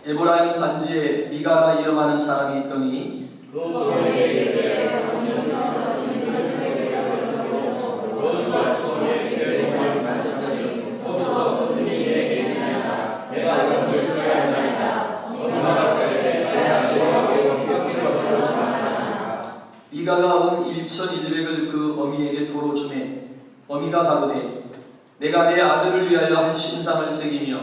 에브라임 산지에 미가라 이름하는 사람이 있더니 미가가 은 1100을 그 어미에게 도로 주매 어미가 가로되 내가 내 아들을 위하여 한 신상을 새기며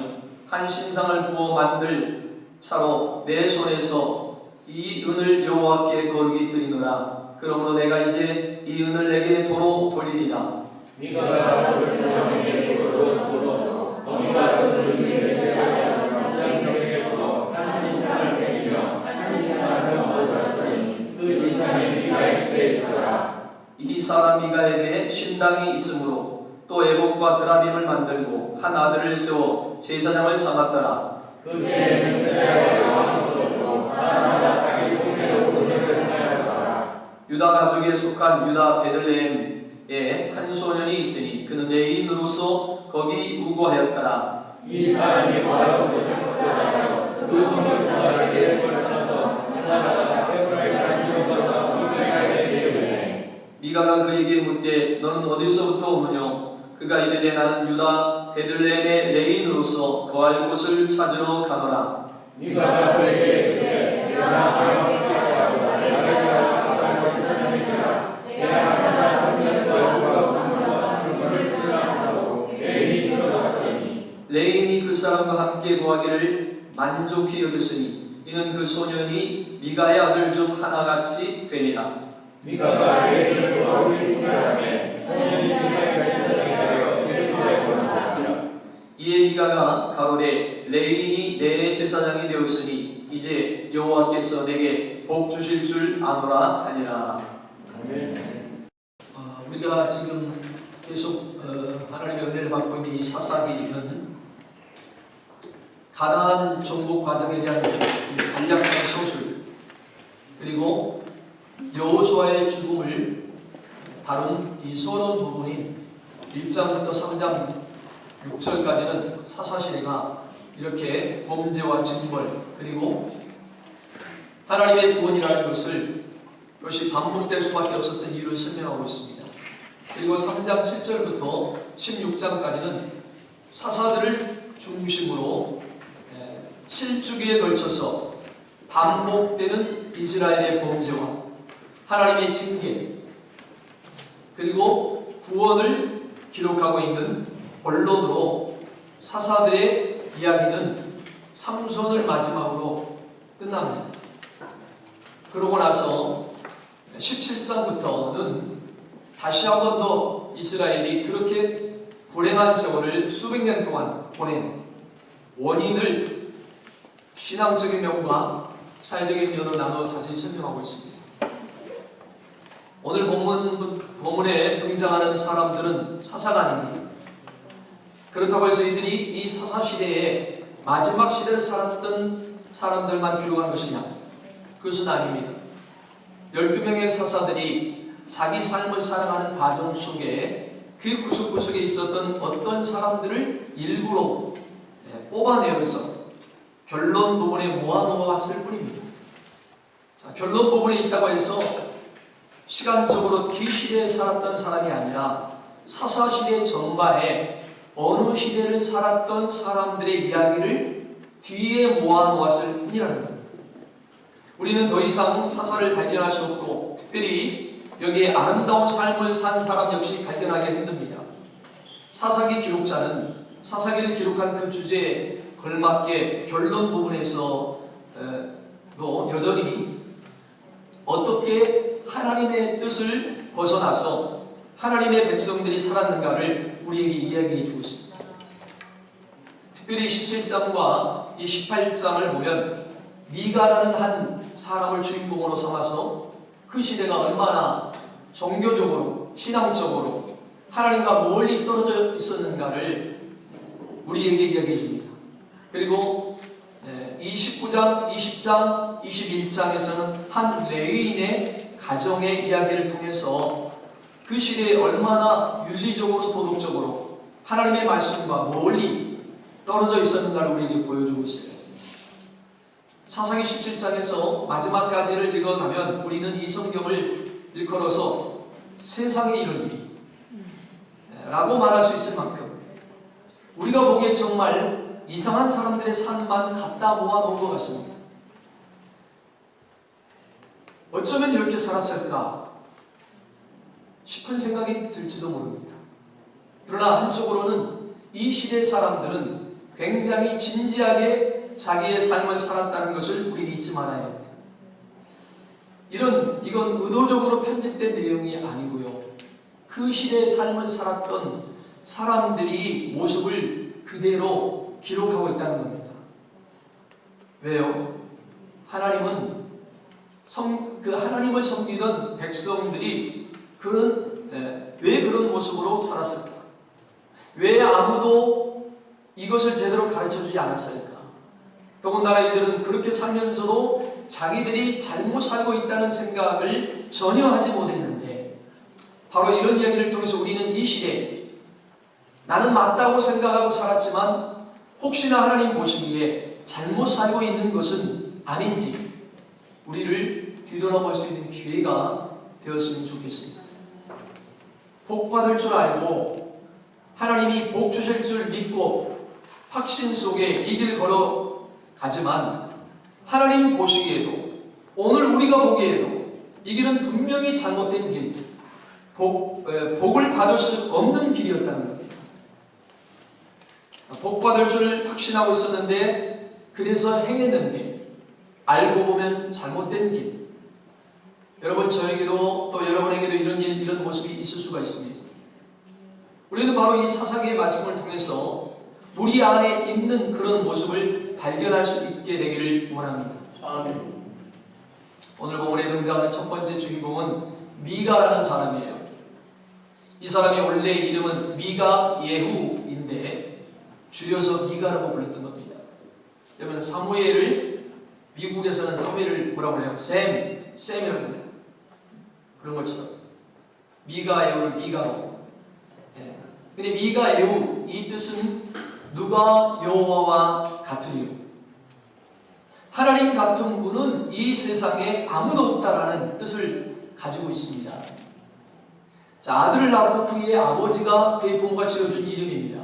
한 신상을 부어 만들 차로 내 손에서 이 은을 여호와께 거룩히 드리노라. 그러므로 내가 이제 이 은을 내게 도로 돌리리라. 미가가 어미에게 도로 주고 어미가 그 은을 취하여 남장에게 주어 한 신상을 새기며 한 신상을 부어 그 신상에 미가의 집에 있더라. 이 사람 미가에게 신당이 있으므로 또 에봇과 드라빔을 만들고 한 아들을 세워 제사장을 삼았더라. 그때는 이스라엘 왕이 있었고 사람마다 자기 종대로 은혜를 행하였더라. 유다 가족에 속한 유다 베들레헴에 한 소년이 있으니 그는 레인으로서 거기 우거하였더라. 이 사람이 바로서 장독자여 그 소년 부하에게 걸려서 하나가 에브라임 산지로부터 미가에게 이르되 미가가 그에게 묻되 너는 어디서부터 오느냐? 그가 이르되 나는 유다 베들레헴의 레인으로서 거할 곳을 찾으러 가노라. 미가가 그에게 이르되 내가 아람에게하고 나를 세상이니라 내가 하나가 하늘과 하늘과 주님을 주라하고 레인이 일어났더니 레인이 그 사람과 함께 거하기를 만족히 여겼으니 이는 그 소년이 미가의 아들 중 하나같이 되니라. 미가가 레인을 아우리 분별하며 소년이 미가의 이에 미가가 가로되 레인이 내 제사장이 되었으니 이제 여호와께서 내게 복 주실 줄 아노라 하니라. 우리가 지금 계속 하나님의 은혜를 받고 있는 이 사사기는 가나안 정복 과정에 대한 간략한 소술 그리고 여호수아의 죽음을 다룬 이 서론 부분인 1장부터 3장 6절까지는 사사시대가 이렇게 범죄와 징벌 그리고 하나님의 구원이라는 것을 그것이 반복될 수밖에 없었던 이유를 설명하고 있습니다. 그리고 3장 7절부터 16장까지는 사사들을 중심으로 7주기에 걸쳐서 반복되는 이스라엘의 범죄와 하나님의 징계 그리고 구원을 기록하고 있는 본론으로 사사들의 이야기는 삼손을 마지막으로 끝납니다. 그러고 나서 17장부터는 다시 한 번 더 이스라엘이 그렇게 불행한 세월을 수백 년 동안 보낸 원인을 신앙적인 면과 사회적인 면으로 나누어 자세히 설명하고 있습니다. 오늘 본문에 등장하는 사람들은 사사가 아닙니다. 그렇다고 해서 이들이 이 사사시대의 마지막 시대를 살았던 사람들만 기록한 것이냐? 그것은 아닙니다. 12명의 사사들이 자기 삶을 살아가는 과정 속에 그 구석구석에 있었던 어떤 사람들을 일부러 뽑아내어서 결론 부분에 모아놓았을 뿐입니다. 자, 결론 부분에 있다고 해서 시간적으로 뒤시대에 살았던 사람이 아니라 사사시대 전반에 어느 시대를 살았던 사람들의 이야기를 뒤에 모아놓았을 뿐이라는 겁니다. 우리는 더 이상 사사를 발견할 수 없고 특별히 여기에 아름다운 삶을 산 사람 역시 발견하기 힘듭니다. 사사기 기록자는 사사기를 기록한 그 주제에 걸맞게 결론 부분에서 또 여전히 어떻게 하나님의 뜻을 벗어나서 하나님의 백성들이 살았는가를 우리에게 이야기해 주고 있습니다. 특별히 17장과 이 18장을 보면 미가라는 한 사람을 주인공으로 삼아서 그 시대가 얼마나 종교적으로 신앙적으로 하나님과 멀리 떨어져 있었는가를 우리에게 이야기해 줍니다. 그리고 이 19장, 20장, 21장에서는 한 레위인의 가정의 이야기를 통해서 그 시대에 얼마나 윤리적으로 도덕적으로 하나님의 말씀과 멀리 떨어져 있었는가를 우리에게 보여주고 있어요. 사사기 17장에서 마지막까지를 읽어가면 우리는 이 성경을 일컬어서 세상에 이런 일이 라고 말할 수 있을 만큼 우리가 보기에 정말 이상한 사람들의 삶만 갖다 모아놓은 것 같습니다. 어쩌면 이렇게 살았을까 싶은 생각이 들지도 모릅니다. 그러나 한쪽으로는 이 시대 사람들은 굉장히 진지하게 자기의 삶을 살았다는 것을 우리는 잊지 말아야 합니다. 이건 의도적으로 편집된 내용이 아니고요. 그 시대의 삶을 살았던 사람들이 모습을 그대로 기록하고 있다는 겁니다. 왜요? 하나님을 섬기던 백성들이 왜 그런 모습으로 살았을까? 왜 아무도 이것을 제대로 가르쳐주지 않았을까? 더군다나 이들은 그렇게 살면서도 자기들이 잘못 살고 있다는 생각을 전혀 하지 못했는데, 바로 이런 이야기를 통해서 우리는 이 시대에 나는 맞다고 생각하고 살았지만 혹시나 하나님 보시기에 잘못 살고 있는 것은 아닌지 우리를 뒤돌아볼 수 있는 기회가 되었으면 좋겠습니다. 복 받을 줄 알고 하나님이 복 주실 줄 믿고 확신 속에 이 길 걸어가지만 하나님 보시기에도 오늘 우리가 보기에도 이 길은 분명히 잘못된 길, 복을 받을 수 없는 길이었다는 겁니다. 복 받을 줄 확신하고 있었는데 그래서 행했는데 알고 보면 잘못된 길. 여러분, 저에게도 또 여러분에게도 이런 모습이 있을 수가 있습니다. 우리는 바로 이 사사기의 말씀을 통해서 우리 안에 있는 그런 모습을 발견할 수 있게 되기를 원합니다. 아멘. 오늘 본문에 등장하는 첫 번째 주인공은 미가라는 사람이에요. 이 사람의 원래 이름은 미가 예후인데 줄여서 미가라고 불렀던 겁니다. 여러분, 미국에서는 사무엘을 뭐라고 해요? 샘이라고 해요. 그런 것처럼 미가 예후를 미가로. 근데 미가 예후, 이 뜻은 누가 여호와와 같으리요. 하나님 같은 분은 이 세상에 아무도 없다라는 뜻을 가지고 있습니다. 자, 아들을 낳고 그의 아버지가 그의 부모가 지어준 이름입니다.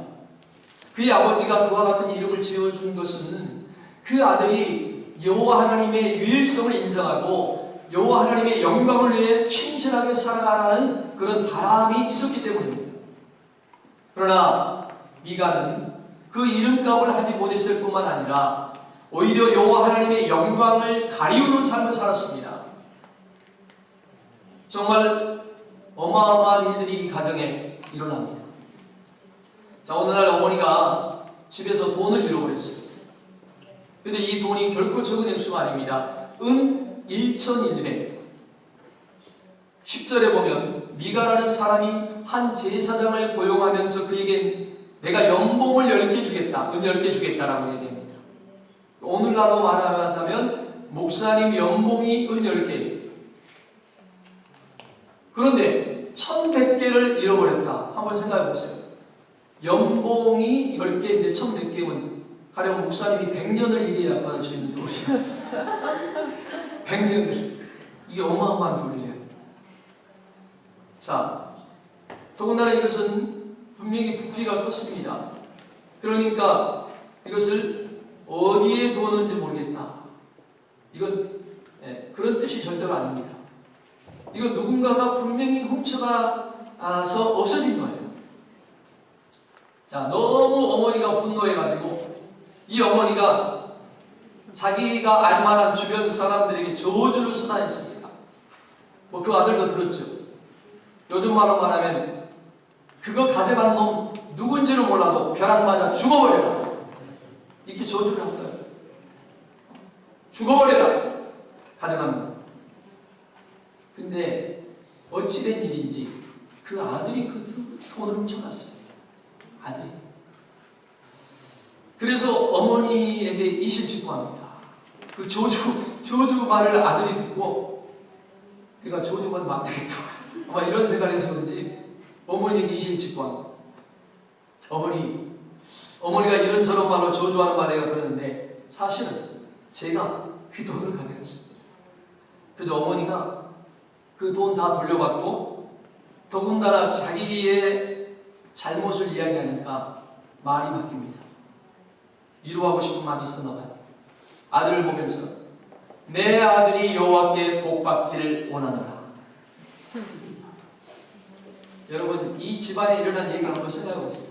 그의 아버지가 그와 같은 이름을 지어준 것은 그 아들이 여호와 하나님의 유일성을 인정하고 여호와 하나님의 영광을 위해 신실하게 살아가라는 그런 바람이 있었기 때문입니다. 그러나 미가는 그 이름값을 하지 못했을 뿐만 아니라 오히려 여호와 하나님의 영광을 가리우는 삶을 살았습니다. 정말 어마어마한 일들이 이 가정에 일어납니다. 자, 어느 날 어머니가 집에서 돈을 잃어버렸어요. 그런데 이 돈이 결코 적은 액수가 아닙니다. 은 1,100. 10절에 보면 미가라는 사람이 한 제사장을 고용하면서 그에게 내가 연봉을 10개 주겠다, 은 10개 주겠다라고 얘기합니다. 오늘날로 말하자면 목사님 연봉이 은 10개. 그런데 1,100개를 잃어버렸다. 한번 생각해 보세요. 연봉이 10개인데 1,100개면 가령 목사님이 100년을 일해야 받을 수 있는 돈이에요. 100년을. 이게 어마어마한 돈이에요. 자, 더군다나 이것은 분명히 부피가 컸습니다. 그러니까 이것을 어디에 두었는지 모르겠다. 이건 그런 뜻이 절대로 아닙니다. 이건 누군가가 분명히 훔쳐가서 없어진 거예요. 자, 너무 어머니가 분노해가지고 이 어머니가 자기가 알만한 주변 사람들에게 저주를 쏟아냈습니다. 뭐 그 아들도 들었죠. 요즘 말로 말하면 그거 가져간 놈 누군지는 몰라도 벼락 맞아 죽어버려라. 이렇게 저주를 한 거예요. 죽어버려라. 가져간 놈. 근데 어찌된 일인지 그 아들이 그 돈을 훔쳐갔어요. 아들이. 그래서 어머니에게 이실직고합니다. 그 저주 말을 아들이 듣고 내가 저주받으면 안 되겠다. 아마 이런 생각을 해서 그런지 어머니에게 이실직고합니다. 어머니가 이런저런 말로 저주하는 말 내가 들었는데 사실은 제가 그 돈을 가져갔습니다. 그저 어머니가 그 돈 다 돌려받고 더군다나 자기의 잘못을 이야기하니까 말이 바뀝니다. 위로하고 싶은 마음이 있었나 봐요. 아들을 보면서 내 아들이 여호와께 복받기를 원하노라. 여러분, 이 집안에 일어난 얘기를 한번 생각해 보세요.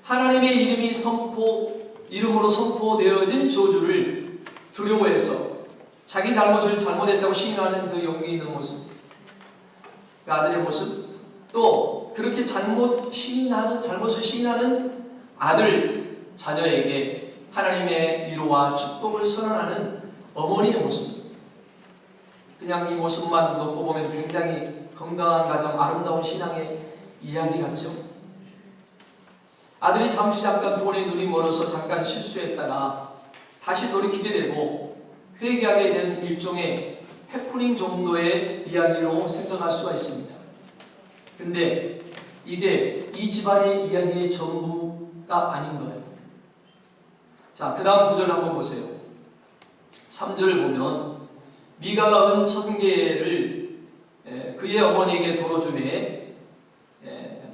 하나님의 이름으로 선포되어진 저주를 두려워해서 자기 잘못을 잘못했다고 시인하는 그 용기 있는 모습, 그 아들의 모습, 또 그렇게 잘못을 시인하는 아들 자녀에게 하나님의 위로와 축복을 선언하는 어머니의 모습. 그냥 이 모습만 놓고 보면 굉장히 건강한 가정, 아름다운 신앙의 이야기 같죠? 아들이 잠깐 돈에 눈이 멀어서 잠깐 실수했다가 다시 돌이키게 되고 회개하게 되는 일종의 해프닝 정도의 이야기로 생각할 수가 있습니다. 근데 이게 이 집안의 이야기의 전부가 아닌 거예요. 자, 그 다음 구절 한번 보세요. 3절을 보면 미가가 은 1000개를 그의 어머니에게 도로주매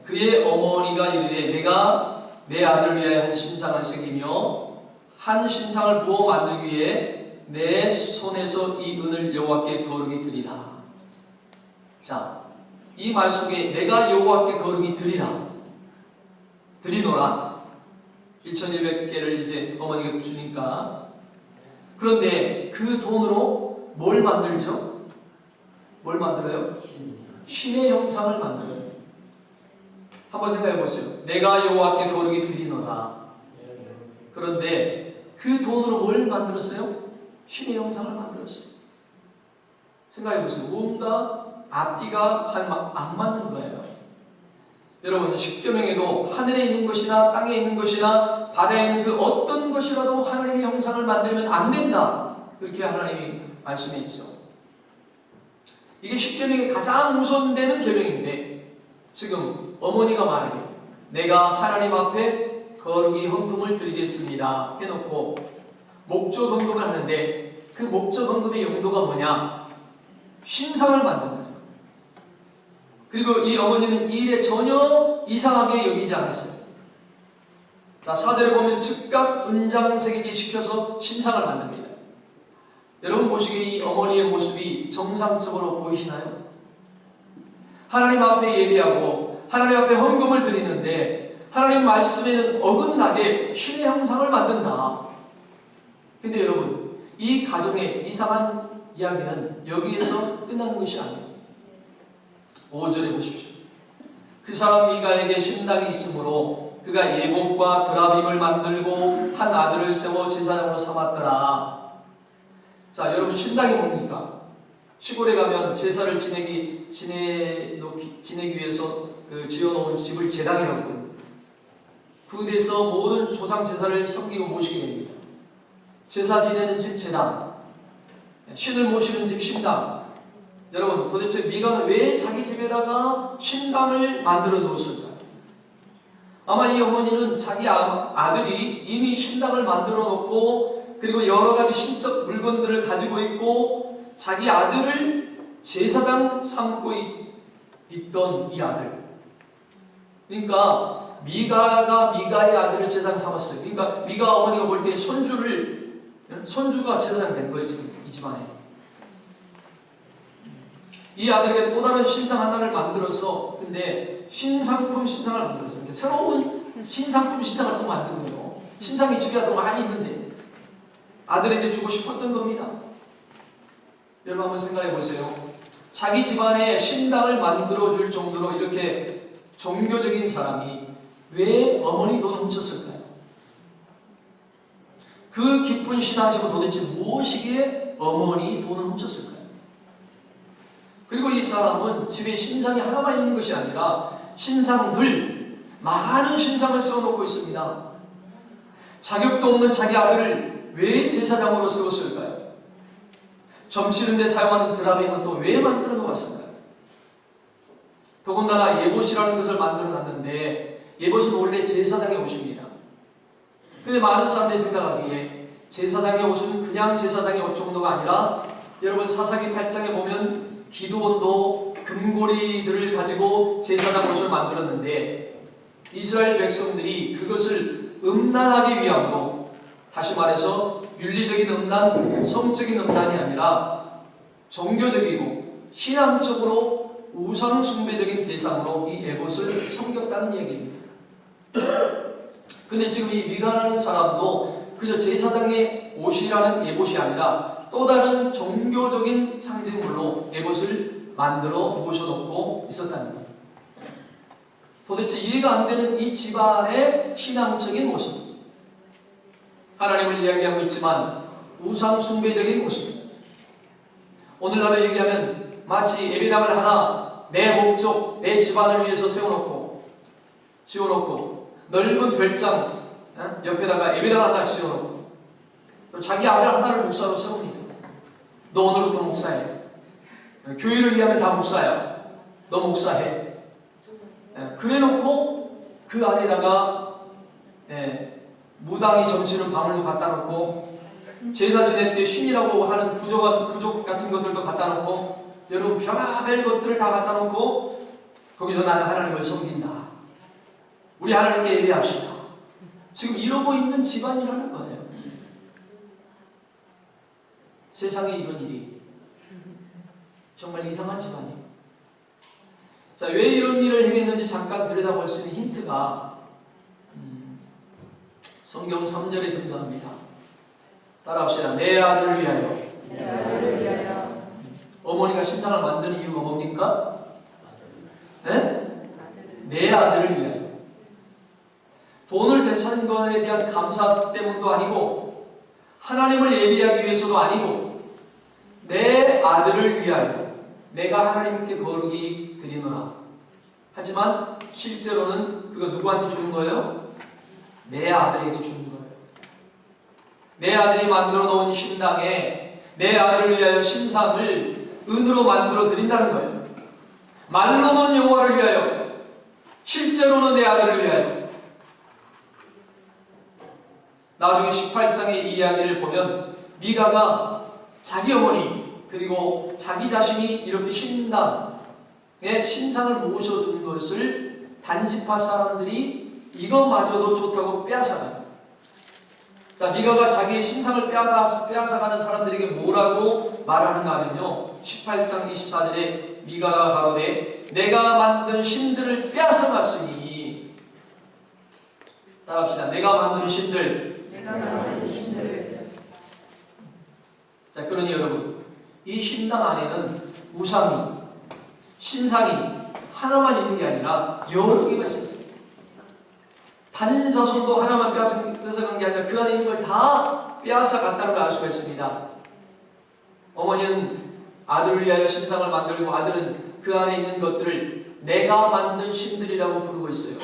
그의 어머니가 이르되 내가 내 아들을 위하여 한 신상을 새기며 한 신상을 부어 만들기 위해 내 손에서 이 은을 여호와께 거룩히 드리라. 자, 이 말 속에 내가 여호와께 거룩히 드리노라. 1200개를 이제 어머니가 주니까. 그런데 그 돈으로 뭘 만들죠? 뭘 만들어요? 신의 형상을 만들어요. 한번 생각해 보세요. 내가 여호와께 거룩히 드리노라. 그런데 그 돈으로 뭘 만들었어요? 신의 형상을 만들었어요. 생각해 보세요. 뭔가 앞뒤가 잘 안 맞는 거예요. 여러분, 십계명에도 하늘에 있는 것이나 땅에 있는 것이나 바다에 있는 그 어떤 것이라도 하나님의 형상을 만들면 안 된다. 그렇게 하나님이 말씀해 있죠. 이게 십계명의 가장 우선되는 계명인데 지금 어머니가 말해요. 내가 하나님 앞에 거룩히 헌금을 드리겠습니다 해놓고 목적 헌금을 하는데 그 목적 헌금의 용도가 뭐냐? 신상을 만든다. 그리고 이 어머니는 이 일에 전혀 이상하게 여기지 않았어요. 자, 4절에 보면 즉각 은장새기기 시켜서 신상을 만듭니다. 여러분 보시기에 이 어머니의 모습이 정상적으로 보이시나요? 하나님 앞에 예배하고 하나님 앞에 헌금을 드리는데 하나님 말씀에는 어긋나게 신의 형상을 만든다. 근데 여러분, 이 가정의 이상한 이야기는 여기에서 끝나는 것이 아니에요. 5절에 보십시오. 그 사람 미가에게 신당이 있으므로 그가 예복과 드라빔을 만들고 한 아들을 세워 제사장으로 삼았더라. 자, 여러분, 신당이 뭡니까? 시골에 가면 제사를 지내기 위해서 그 지어놓은 집을 제당이라고 합니다. 그곳에서 모든 조상 제사를 섬기고 모시게 됩니다. 제사 지내는 집 제당, 신을 모시는 집 신당. 여러분, 도대체 미가는 왜 자기 집에다가 신당을 만들어 놓았을까요? 아마 이 어머니는 자기 아들이 이미 신당을 만들어 놓고 그리고 여러 가지 신적 물건들을 가지고 있고 자기 아들을 제사장 삼고 있던 이 아들. 그러니까 미가가 미가의 아들을 제사장 삼았어요. 그러니까 미가 어머니가 볼 때 손주가 제사장 된 거예요, 지금 이 집안에. 이 아들에게 또 다른 신상 하나를 만들어서, 근데 신상품 신상을 만들어서 이렇게 새로운 신상품 신상을 또 만드는 거예요. 신상이 집에 더 많이 있는데 아들에게 주고 싶었던 겁니다. 여러분 한번 생각해 보세요. 자기 집안에 신당을 만들어 줄 정도로 이렇게 종교적인 사람이 왜 어머니 돈을 훔쳤을까요? 그 깊은 신앙심은 도대체 무엇이기에 어머니 돈을 훔쳤을까요? 그리고 이 사람은 집에 신상이 하나만 있는 것이 아니라 많은 신상을 세워놓고 있습니다. 자격도 없는 자기 아들을 왜 제사장으로 세웠을까요? 점치는 데 사용하는 드라빔은 또 왜 만들어 놓았을까요? 더군다나 예봇이라는 것을 만들어 놨는데 예봇은 원래 제사장의 옷입니다. 근데 많은 사람들이 생각하기에 제사장의 옷은 그냥 제사장의 옷 정도가 아니라 여러분 사사기 8장에 보면 기드온도 금고리들을 가지고 제사장 옷을 만들었는데 이스라엘 백성들이 그것을 음란하기 위함으로, 다시 말해서 윤리적인 음란, 성적인 음란이 아니라 종교적이고 신앙적으로 우상숭배적인 대상으로 이 에봇을 섬겼다는 얘기입니다. 근데 지금 이 미가라는 사람도 그저 제사장의 옷이라는 에봇이 아니라 또 다른 종교적인 상징물로 에봇을 만들어 모셔놓고 있었다는 거예요. 도대체 이해가 안 되는 이 집안의 신앙적인 모습, 하나님을 이야기하고 있지만 우상숭배적인 모습. 오늘날로 얘기하면 마치 예배당을 하나 내 목적, 내 집안을 위해서 세워놓고 지어놓고 넓은 별장 옆에다가 예배당 하나 지어놓고 또 자기 아들 하나를 목사로 세웁니다. 너 오늘부터 목사해. 교회를 위하면 다 목사야. 너 목사해. 그래놓고 그 안에다가 무당이 점치는 방울도 갖다 놓고 제사 지낼 때 신이라고 하는 부족 같은 것들도 갖다 놓고 여러분 별의별 것들을 다 갖다 놓고 거기서 나는 하나님을 섬긴다. 우리 하나님께 예배합시다. 지금 이러고 있는 집안이라는 거예요. 세상에 이런 일이 정말 이상한 집안이에요. 자, 왜 이런 일을 행했는지 잠깐 들여다볼 수 있는 힌트가 성경 3절에 등장합니다. 따라합시다. 내 아들을 위하여. 내 아들을 위하여. 어머니가 신상을 만드는 이유가 뭡니까? 네? 내 아들을 위하여. 돈을 되찾은 것에 대한 감사 때문도 아니고 하나님을 예비하기 위해서도 아니고 내 아들을 위하여 내가 하나님께 거룩이 드리노라. 하지만 실제로는 그거 누구한테 주는 거예요? 내 아들에게 주는 거예요. 내 아들이 만들어 놓은 신당에 내 아들을 위하여 신상을 은으로 만들어 드린다는 거예요. 말로는 여호와를 위하여, 실제로는 내 아들을 위하여. 나중에 18장의 이야기를 보면 미가가 자기 어머니 그리고 자기 자신이 이렇게 신당에 신상을 모셔둔 것을 단지파 사람들이 이것마저도 좋다고 빼앗아가요. 자, 미가가 자기의 신상을 빼앗아가는 사람들에게 뭐라고 말하는가 하면요, 18장 24절에 미가가 가로되 내가 만든 신들을 빼앗아갔으니, 따라합시다. 내가 만든 신들. 자, 그러니 여러분, 이 신당 안에는 우상이, 신상이 하나만 있는 게 아니라 여러 개가 있었어요. 단자손도 하나만 뺏어간 게 아니라 그 안에 있는 걸 다 빼앗아갔다는 걸 알 수가 있습니다. 어머니는 아들을 위하여 신상을 만들고 아들은 그 안에 있는 것들을 내가 만든 신들이라고 부르고 있어요.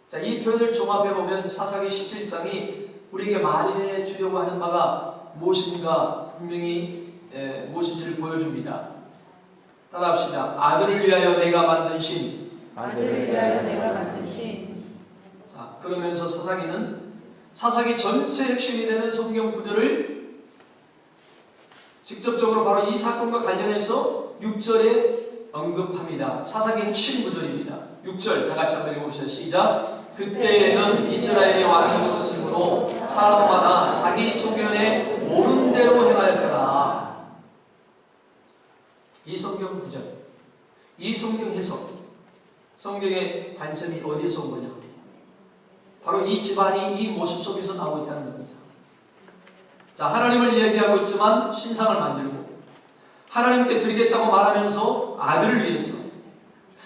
자, 이 표현을 종합해보면 사사기 17장이 우리에게 말해주려고 하는 바가 무엇인가 분명히 무엇인지를 보여줍니다. 따라합시다. 아들을 위하여 내가 만든 신. 아들을 위하여 내가 만든 신. 자, 그러면서 사사기는 사사기 전체 핵심이 되는 성경 구절을 직접적으로 바로 이 사건과 관련해서 6절에 언급합니다. 사사기 핵심 구절입니다. 6절 다 같이 한번 읽어보시죠. 시작. 그때에는 이스라엘의 왕이 없었으므로 사람마다 자기 소견에 옳은 대로 행하였더라. 이 성경 구절, 이 성경 해석, 성경의 관점이 어디에서 온 거냐? 바로 이 집안이 이 모습 속에서 나오고 있다는 겁니다. 자, 하나님을 이야기하고 있지만 신상을 만들고 하나님께 드리겠다고 말하면서 아들을 위해서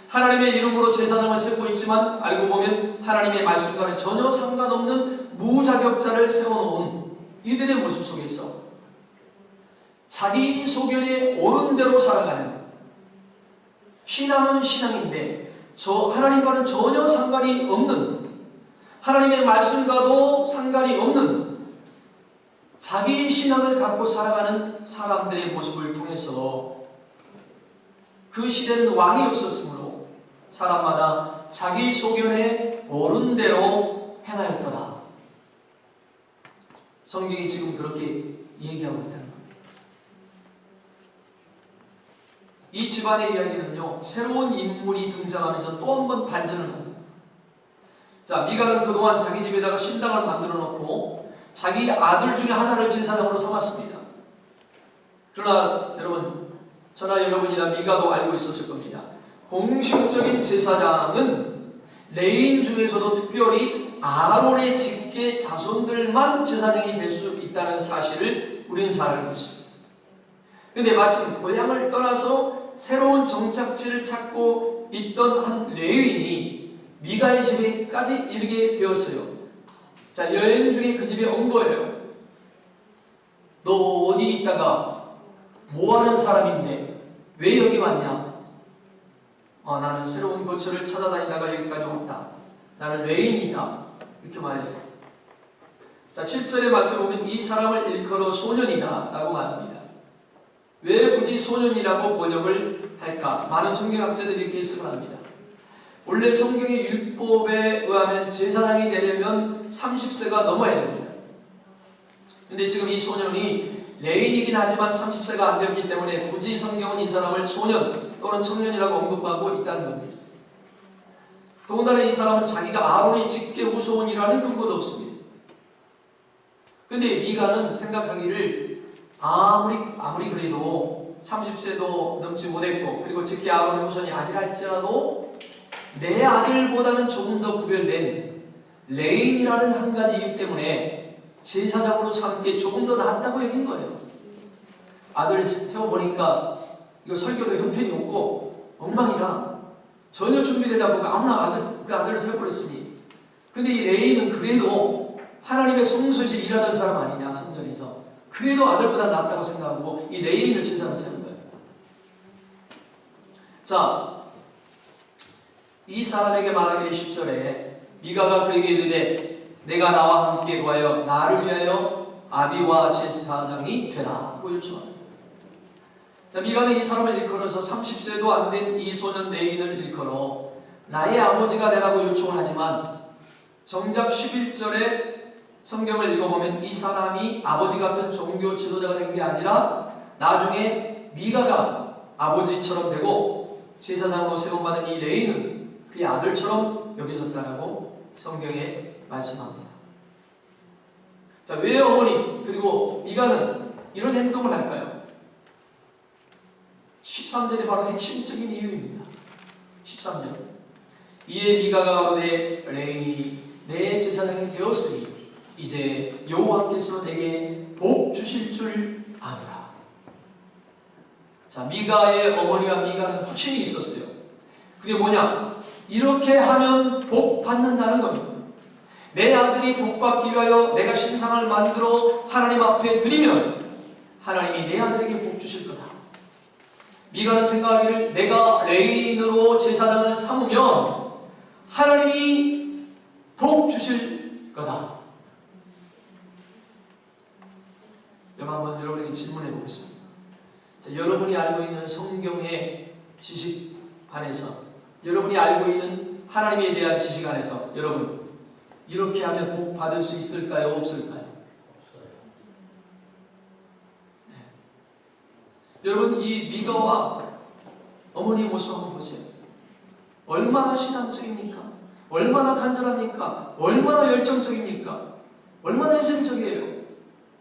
하나님의 이름으로 제사장을 세우고 있지만 알고 보면 하나님의 말씀과는 전혀 상관없는 무자격자를 세워놓은 이들의 모습 속에서 자기 소견에 옳은 대로 살아가는, 신앙은 신앙인데 하나님과는 전혀 상관이 없는, 하나님의 말씀과도 상관이 없는 자기 신앙을 갖고 살아가는 사람들의 모습을 통해서 그 시대는 왕이 없었으므로 사람마다 자기 소견에 옳은 대로 행하였더라. 성경이 지금 그렇게 얘기하고 있다는 겁니다. 이 집안의 이야기는요, 새로운 인물이 등장하면서 또 한 번 반전을 합니다. 자, 미가는 그동안 자기 집에다가 신당을 만들어 놓고 자기 아들 중에 하나를 제사장으로 삼았습니다. 그러나 여러분, 저나 여러분이나 미가도 알고 있었을 겁니다. 공식적인 제사장은 레인 중에서도 특별히 아론의 직계 자손들만 제사장이 될 수 있다는 사실을 우리는 잘 알고 있습니다. 그런데 마침 고향을 떠나서 새로운 정착지를 찾고 있던 한 레위인이 미가의 집에까지 이르게 되었어요. 자, 여행 중에 그 집에 온 거예요. 너 어디 있다가 뭐하는 사람인데 왜 여기 왔냐? 나는 새로운 거처를 찾아다니다가 여기까지 왔다. 나는 레인이다. 이렇게 말했어요. 자, 7절의 말씀 보면 이 사람을 일컬어 소년이다 라고 말합니다. 왜 굳이 소년이라고 번역을 할까? 많은 성경학자들이 이렇게 해석을 합니다. 원래 성경의 율법에 의하면 제사장이 되려면 30세가 넘어야 됩니다. 근데 지금 이 소년이 레인이긴 하지만 30세가 안 되었기 때문에 굳이 성경은 이 사람을 소년 또는 청년이라고 언급하고 있다는 겁니다. 더군다나 이 사람은 자기가 아론의 직계 후손이라는 근거도 없습니다. 근데 미가는 생각하기를 아무리 그래도 30세도 넘지 못했고 그리고 직계 아론의 후손이 아니라 할지라도 내 아들보다는 조금 더 구별된 레인이라는 한 가지 이유 때문에 제사장으로 삼는 게 조금 더 낫다고 여긴 거예요. 아들을 세워보니까 이거 설교도 형편이 없고 엉망이라 전혀 준비되지 않고 아무나 그 아들을 세워버렸으니. 근데 이 레인은 그래도 하나님의 성소에서 일하던 사람 아니냐, 성전에서. 그래도 아들보다 낫다고 생각하고 이 레인을 제사장으로 세운 거예요. 자, 이 사람에게 말하기를 10절에 미가가 그에게 이르되 내가 나와 함께 구하여 나를 위하여 아비와 제사장이 되라고 요청합니다. 자, 미가는 이 사람을 일컬어서 30세도 안 된 이 소년 레인을 일컬어 나의 아버지가 되라고 요청을 하지만 정작 11절에 성경을 읽어보면 이 사람이 아버지 같은 종교 지도자가 된 게 아니라 나중에 미가가 아버지처럼 되고 제사장으로 세움받은 이 레인은 그의 아들처럼 여겨졌다라고 성경에 말씀합니다. 자, 왜 어머니 그리고 미가는 이런 행동을 할까요? 13절이 바로 핵심적인 이유입니다. 13절. 이에 미가가 가로되 레인이 내 제사장이 되었으니 이제 여호와께서 내게 복 주실 줄 아노라. 자, 미가의 어머니와 미가는 확신이 있었어요. 그게 뭐냐? 이렇게 하면 복 받는다는 겁니다. 내 아들이 복 받기 위하여 내가 신상을 만들어 하나님 앞에 드리면 하나님이 내 아들에게 복 주실 거다. 미가는 생각하기를 내가 레인으로 제사장을 삼으면 하나님이 복 주실 거다. 한번 여러분에게 질문해 보겠습니다. 자, 여러분이 알고 있는 성경의 지식 안에서, 여러분이 알고 있는 하나님에 대한 지식 안에서 여러분 이렇게 하면 복 받을 수 있을까요? 없을까요? 네. 여러분, 이 미가와 어머니 모습 한번 보세요. 얼마나 신앙적입니까? 얼마나 간절합니까? 얼마나 열정적입니까? 얼마나 희생적이에요?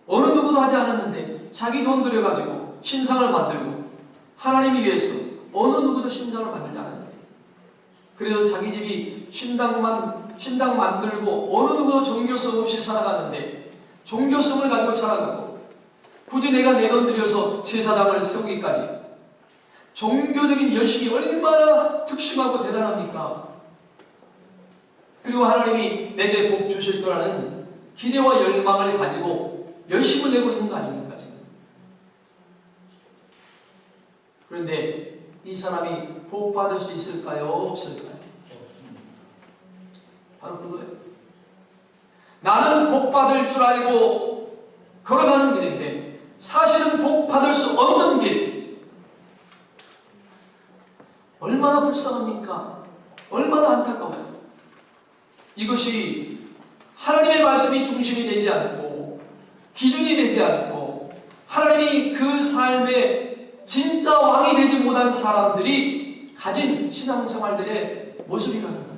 어느 누구도 하지 않았는데 자기 돈 들여가지고 신상을 만들고 하나님을 위해서 어느 누구도 신상을 만들지 않았는데 그래도 자기 집이 신당 만들고 어느 누구도 종교성 없이 살아가는데 종교성을 가지고 살아가고 굳이 내가 내 돈 들여서 제사장을 세우기까지 종교적인 열심이 얼마나 특심하고 대단합니까? 그리고 하나님이 내게 복 주실 거라는 기대와 열망을 가지고 열심을 내고 있는 거 아닙니까 지금? 그런데 이 사람이 복 받을 수 있을까요? 없을까요? 바로 그거예요. 나는 복 받을 줄 알고 걸어가는 길인데 사실은 복 받을 수 없는 길. 얼마나 불쌍합니까? 얼마나 안타까워요. 이것이 하나님의 말씀이 중심이 되지 않고 기준이 되지 않고 하나님이 그 삶의 진짜 왕이 되지 못한 사람들이 가진 신앙생활들의 모습이라는 거예요.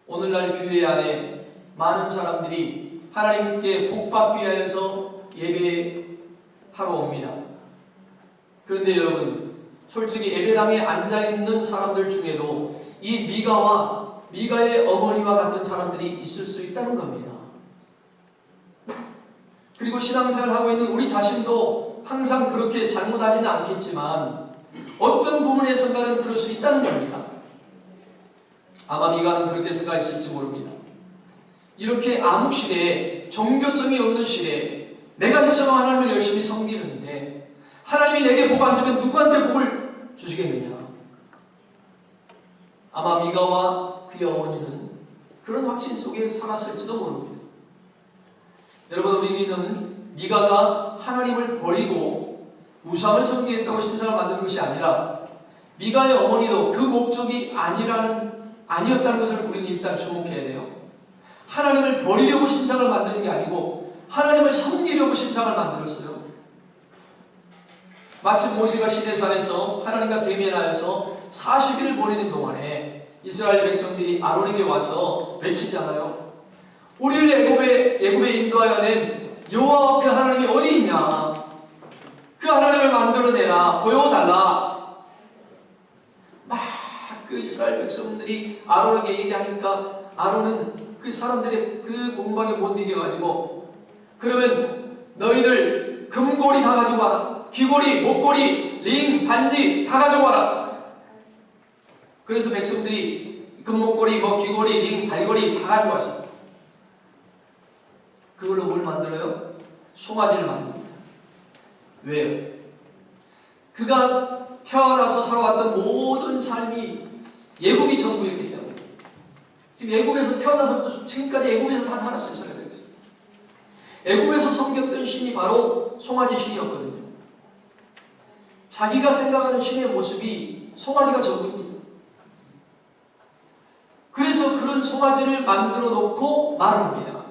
오늘날 교회 안에 많은 사람들이 하나님께 복받기 위해서 예배하러 옵니다. 그런데 여러분, 솔직히 예배당에 앉아있는 사람들 중에도 이 미가의 어머니와 같은 사람들이 있을 수 있다는 겁니다. 그리고 신앙생활을 하고 있는 우리 자신도 항상 그렇게 잘못하지는 않겠지만 어떤 부분에선가는 그럴 수 있다는 겁니다. 아마 미가는 그렇게 생각했을지 모릅니다. 이렇게 암흑시대에, 종교성이 없는 시대에 내가 이처럼 하나님을 열심히 섬기는데 하나님이 내게 복 안 주면 누구한테 복을 주시겠느냐. 아마 미가와 그의 어머니는 그런 확신 속에 살았을지도 모릅니다. 여러분, 우리는 미가가 하나님을 버리고 우상을 섬기겠다고 신상을 만드는 것이 아니라 미가의 어머니도 그 목적이 아니었다는 것을 우리는 일단 주목해야 돼요. 하나님을 버리려고 신상을 만드는 게 아니고 하나님을 섬기려고 신상을 만들었어요. 마치 모세가 시내산에서 하나님과 대면하여서 40일을 보내는 동안에 이스라엘 백성들이 아론에게 와서 외치잖아요. 우리를 애굽에 인도하여 낸 여호와 그 하나님이 어디 있냐? 그 하나님을 만들어내라, 보여달라. 막 그 이스라엘 백성들이 아론에게 얘기하니까 아론은 그 사람들의 그 공방에 못 이겨가지고, 그러면 너희들 금고리 다 가지고 와라. 귀고리, 목고리, 링, 반지 다 가지고 와라. 그래서 백성들이 금목고리, 귀고리, 링, 발고리 다 가지고 왔어요. 그걸로 뭘 만들어요? 송아지를 만듭니다. 왜요? 그가 태어나서 살아왔던 모든 삶이 애굽이 전부였기 때문에, 지금 애굽에서 태어나서부터 지금까지 애굽에서 다 살았어요. 애굽에서 섬겼던 신이 바로 송아지 신이었거든요. 자기가 생각하는 신의 모습이 송아지가 전부입니다. 그래서 그런 송아지를 만들어 놓고 말을 합니다.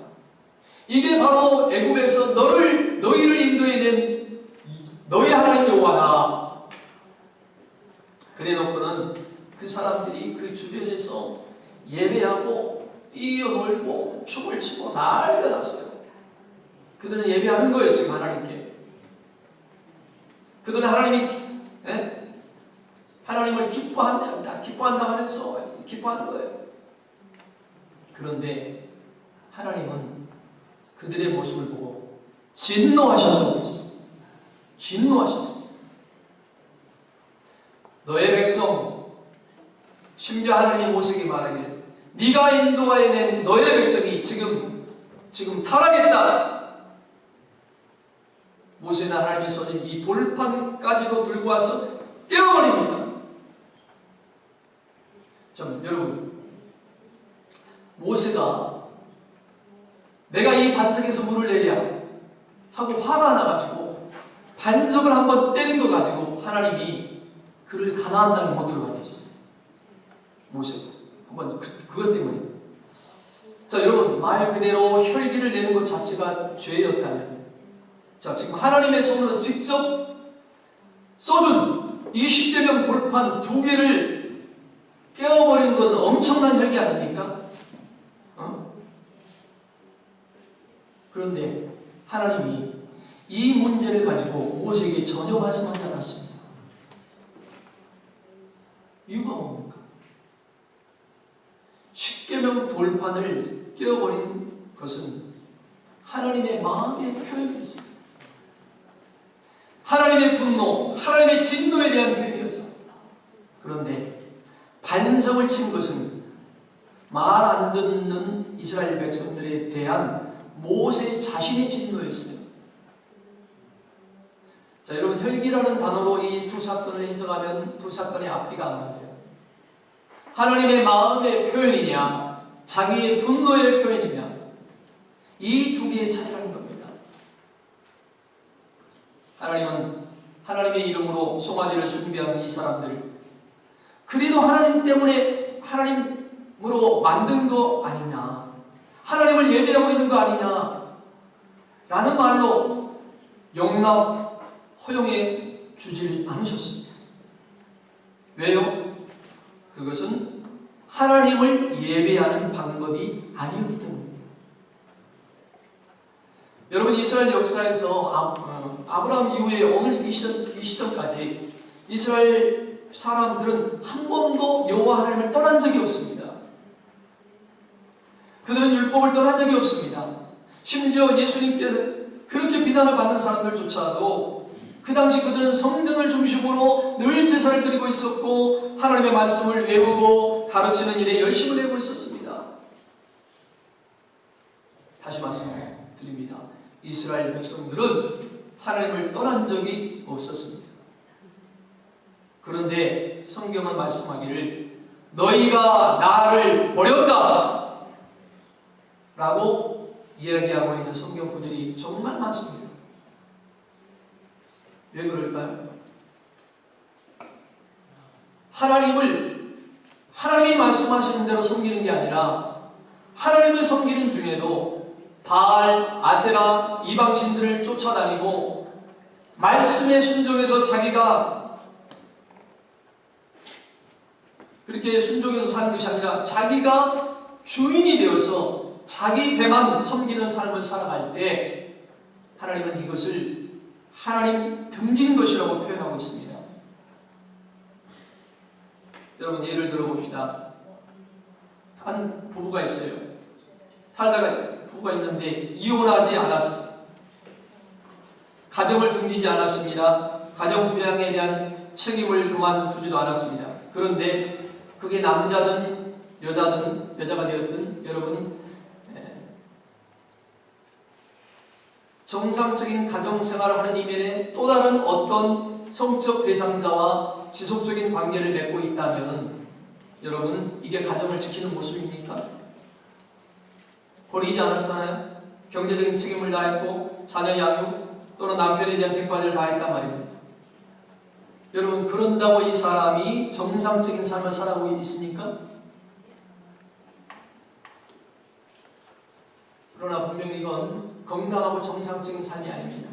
이게 바로 애굽에서 너희를 인도해낸 너희 하나님 여호와다. 그래 놓고는 그 사람들이 그 주변에서 예배하고 뛰어놀고 춤을 추고 난리가 났어요. 그들은 예배하는 거예요, 지금 하나님께. 그들은 하나님을 기뻐한다 하면서 기뻐하는 거예요. 그런데 하나님은 그들의 모습을 보고 진노하셨다고 했어요. 진노하셨어요. 너의 백성, 심지어 하나님이 모세에게 말하기를 네가 인도하여낸 너의 백성이 지금 타락했다. 모세는 하나님이 써진 이 돌판까지도 들고 와서 깨워버립니다. 여러분, 모세가 내가 이 반석에서 물을 내랴 하고 화가 나가지고 반석을 한번 때린 거 가지고 하나님이 그를 가나안 땅에 못 들어가게 했어요. 모세가 한번 그것 때문에. 여러분, 말 그대로 혈기를 내는 것 자체가 죄였다면, 지금 하나님의 손으로 직접 쏘준 이 십계명 돌판 2개를 깨워버리는 건 엄청난 혈기 아닙니까? 그런데 하나님이 이 문제를 가지고 모세에게 전혀 말씀하지 않았습니다. 이유가 뭡니까? 십계명 돌판을 깨워버린 것은 하나님의 마음의 표현이었습니다. 하나님의 분노, 하나님의 진노에 대한 표현이었습니다. 그런데 반석을 친 것은 말 안 듣는 이스라엘 백성들에 대한 모세 자신의 진노였어요. 여러분, 혈기라는 단어로 이 두 사건을 해석하면 두 사건의 앞뒤가 안 맞아요. 하나님의 마음의 표현이냐, 자기의 분노의 표현이냐, 이 두 개의 차이라는 겁니다. 하나님은 하나님의 이름으로 송아지를 숭배하는 이 사람들, 그래도 하나님 때문에 하나님으로 만든 거 아니냐, 하나님을 예배하고 있는 거 아니냐 라는 말로 허용해 주질 않으셨습니다. 왜요? 그것은 하나님을 예배하는 방법이 아니었기 때문입니다. 여러분, 이스라엘 역사에서 아브라함 이후에 오늘 이 시점까지 이스라엘 사람들은 한 번도 여호와 하나님을 떠난 적이 없습니다. 그들은 율법을 떠난 적이 없습니다. 심지어 예수님께서 그렇게 비난을 받는 사람들조차도 그 당시 그들은 성전을 중심으로 늘 제사를 드리고 있었고 하나님의 말씀을 외우고 가르치는 일에 열심을 내고 있었습니다. 다시 말씀드립니다. 이스라엘 백성들은 하나님을 떠난 적이 없었습니다. 그런데 성경은 말씀하기를 너희가 나를 버렸다 라고 이야기하고 있는 성경 구절이 정말 많습니다. 왜 그럴까요? 하나님이 말씀하시는 대로 섬기는 게 아니라 하나님을 섬기는 중에도 바알, 아세라, 이방신들을 쫓아다니고 말씀에 순종해서 자기가 그렇게 순종해서 사는 것이 아니라 자기가 주인이 되어서 자기 배만 섬기는 삶을 살아갈 때 하나님은 이것을 하나님 등진 것이라고 표현하고 있습니다. 여러분, 예를 들어봅시다. 한 부부가 있어요. 살다가 부부가 있는데 이혼하지 않았어. 가정을 등지지 않았습니다. 가정 부양에 대한 책임을 그만두지도 않았습니다. 그런데 그게 남자든 여자가 되었든 여러분, 정상적인 가정생활을 하는 이면에 또 다른 어떤 성적 대상자와 지속적인 관계를 맺고 있다면 여러분, 이게 가정을 지키는 모습입니까? 버리지 않았잖아요. 경제적인 책임을 다했고 자녀 양육 또는 남편에 대한 뒷바지를 다했단 말입니다. 여러분, 그런다고 이 사람이 정상적인 삶을 살아가고 있습니까? 그러나 분명히 이건 건강하고 정상적인 삶이 아닙니다.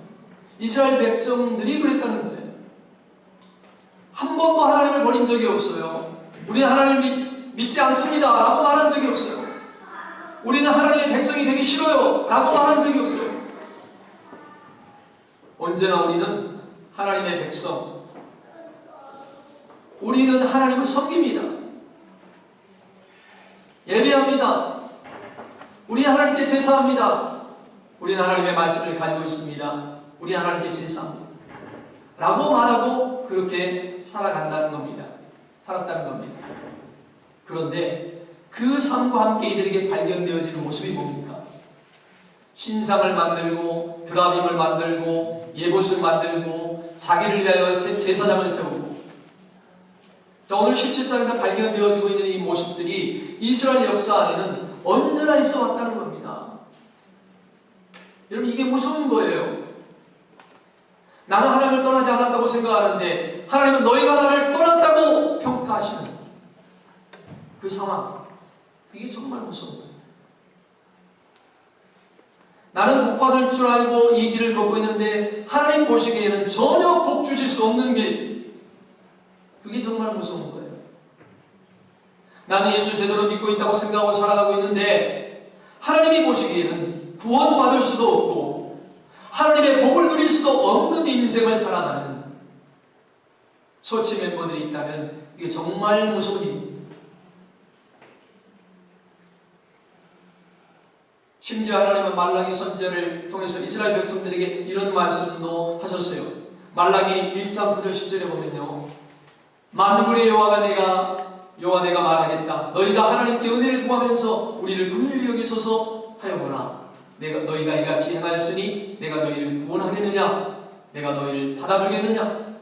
이스라엘 백성들이 그랬다는 거예요. 한 번도 하나님을 버린 적이 없어요. 우리는 하나님을 믿지 않습니다 라고 말한 적이 없어요. 우리는 하나님의 백성이 되기 싫어요 라고 말한 적이 없어요. 언제나 우리는 하나님의 백성, 우리는 하나님을 섬깁니다. 예배합니다. 우리는 하나님께 제사합니다. 우리는 하나님의 말씀을 가지고 있습니다. 우리 하나님께 제사합니다 라고 말하고 그렇게 살았다는 겁니다. 그런데 그 삶과 함께 이들에게 발견되어지는 모습이 뭡니까? 신상을 만들고 드라빔을 만들고 예봇을 만들고 자기를 위하여 제사장을 세우고. 자, 오늘 17장에서 발견되어지고 있는 이 모습들이 이스라엘 역사 안에는 언제나 있어 왔다는 겁니다. 여러분, 이게 무서운 거예요. 나는 하나님을 떠나지 않았다고 생각하는데 하나님은 너희가 나를 떠났다고 평가하시는 그 상황, 이게 정말 무서운 거예요. 나는 복 받을 줄 알고 이 길을 걷고 있는데 하나님 보시기에는 전혀 복 주실 수 없는 길, 그게 정말 무서운 거예요. 나는 예수 제대로 믿고 있다고 생각하고 살아가고 있는데 하나님이 보시기에는 구원받을 수도 없고 하나님의 복을 누릴 수도 없는 인생을 살아가는 처치 멤버들이 있다면 이게 정말 무서운 일입니다. 심지어 하나님은 말라기 선지자를 통해서 이스라엘 백성들에게 이런 말씀도 하셨어요. 말라기 1장 9절 10절에 보면요, 만군의 여호와 내가 말하겠다. 너희가 하나님께 은혜를 구하면서 우리를 긍휼히 여기소서 하여보라. 너희가 이같이 행하였으니 내가 너희를 구원하겠느냐? 내가 너희를 받아주겠느냐?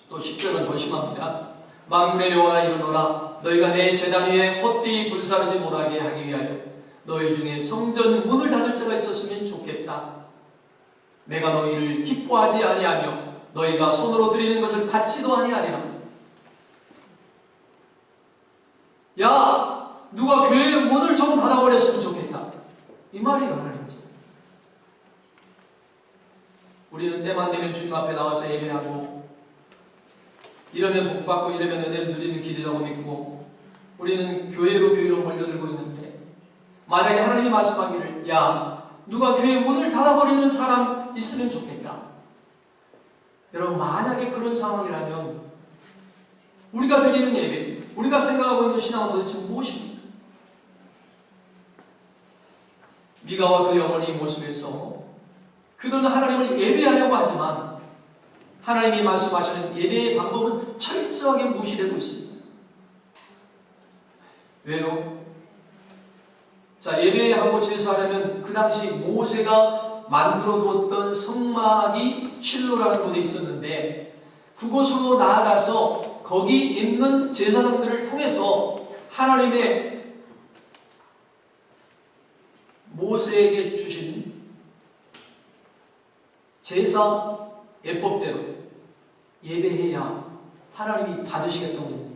또 10절은 더 심합니다. 만군의 여호와가 이르노라. 너희가 내 제단 위에 헛되이 불사르지 못하게 하기 위하여 너희 중에 성전 문을 닫을 자가 있었으면 좋겠다. 내가 너희를 기뻐하지 아니하며 너희가 손으로 드리는 것을 받지도 아니하리라. 야, 누가 교회의 문을 좀 닫아버렸으면 좋겠다. 이 말이 하나님이죠. 우리는 때만 되면 주님 앞에 나와서 예배하고 이러면 복받고 이러면 은혜를 누리는 길이라고 믿고 우리는 교회로 몰려들고 있는데 만약에 하나님이 말씀하기를 야 누가 교회 문을 닫아버리는 사람 있으면 좋겠다. 여러분 만약에 그런 상황이라면 우리가 드리는 예배 우리가 생각하고 있는 신앙은 도대체 무엇입니까? 미가와 그의 어머니의 모습에서 그들은 하나님을 예배하려고 하지만 하나님이 말씀하시는 예배의 방법은 철저하게 무시되고 있습니다. 왜요? 자, 예배하고 제사하려면 그 당시 모세가 만들어 두었던 성막이 실로라는 곳에 있었는데 그곳으로 나아가서 거기 있는 제사장들을 통해서 하나님의 모세에게 주신 제사 예법대로 예배해야 하나님이 받으시겠다고 했는데